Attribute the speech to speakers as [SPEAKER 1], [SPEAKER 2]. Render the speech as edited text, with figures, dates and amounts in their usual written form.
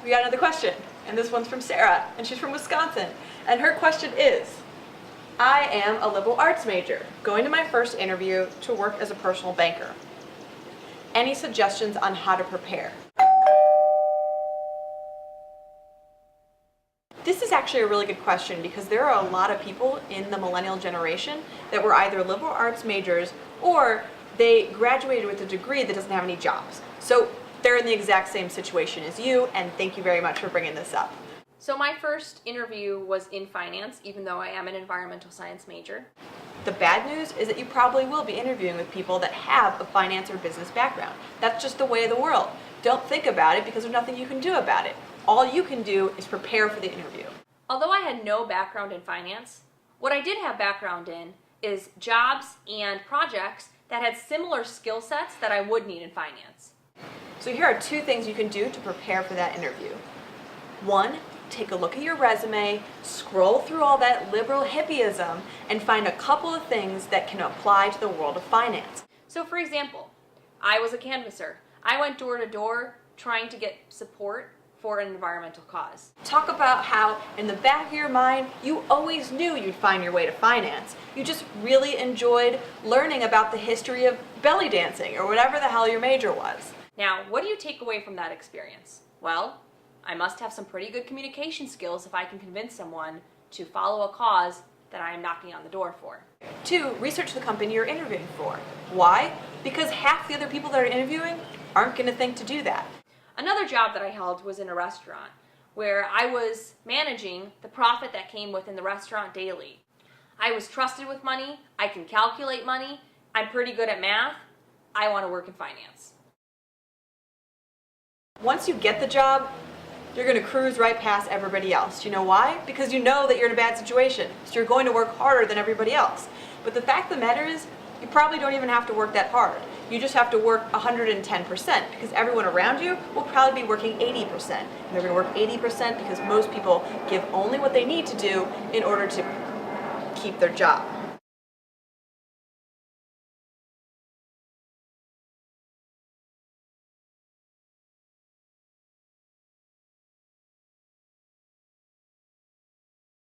[SPEAKER 1] we got another question, and this one's from Sarah, and she's from Wisconsin. And her question is, I am a liberal arts major, going to my first interview to work as a personal banker. Any suggestions on how to prepare? This is actually a really good question because there are a lot of people in the millennial generation that were either liberal arts majors or they graduated with a degree that doesn't have any jobs. So they're in the exact same situation as you, and thank you very much for bringing this up.
[SPEAKER 2] So my first interview was in finance, even though I am an environmental science major.
[SPEAKER 1] The bad news is that you probably will be interviewing with people that have a finance or business background. That's just the way of the world. Don't think about it because there's nothing you can do about it. All you can do is prepare for the interview.
[SPEAKER 2] Although I had no background in finance, what I did have background in is jobs and projects that had similar skill sets that I would need in finance.
[SPEAKER 1] So here are 2 things you can do to prepare for that interview. 1, take a look at your resume, scroll through all that liberal hippieism, and find a couple of things that can apply to the world of finance.
[SPEAKER 2] So for example, I was a canvasser. I went door to door trying to get support for an environmental cause.
[SPEAKER 1] Talk about how in the back of your mind you always knew you'd find your way to finance. You just really enjoyed learning about the history of belly dancing or whatever the hell your major was.
[SPEAKER 2] Now, what do you take away from that experience? Well, I must have some pretty good communication skills if I can convince someone to follow a cause that I am knocking on the door for.
[SPEAKER 1] 2, research the company you're interviewing for. Why? Because half the other people that are interviewing aren't going to think to do that.
[SPEAKER 2] Another job that I held was in a restaurant where I was managing the profit that came within the restaurant daily. I was trusted with money, I can calculate money, I'm pretty good at math, I want to work in finance.
[SPEAKER 1] Once you get the job, you're going to cruise right past everybody else. Do you know why? Because you know that you're in a bad situation, so you're going to work harder than everybody else. But the fact of the matter is, you probably don't even have to work that hard. You just have to work 110% because everyone around you will probably be working 80%. And they're going to work 80% because most people give only what they need to do in order to keep their job.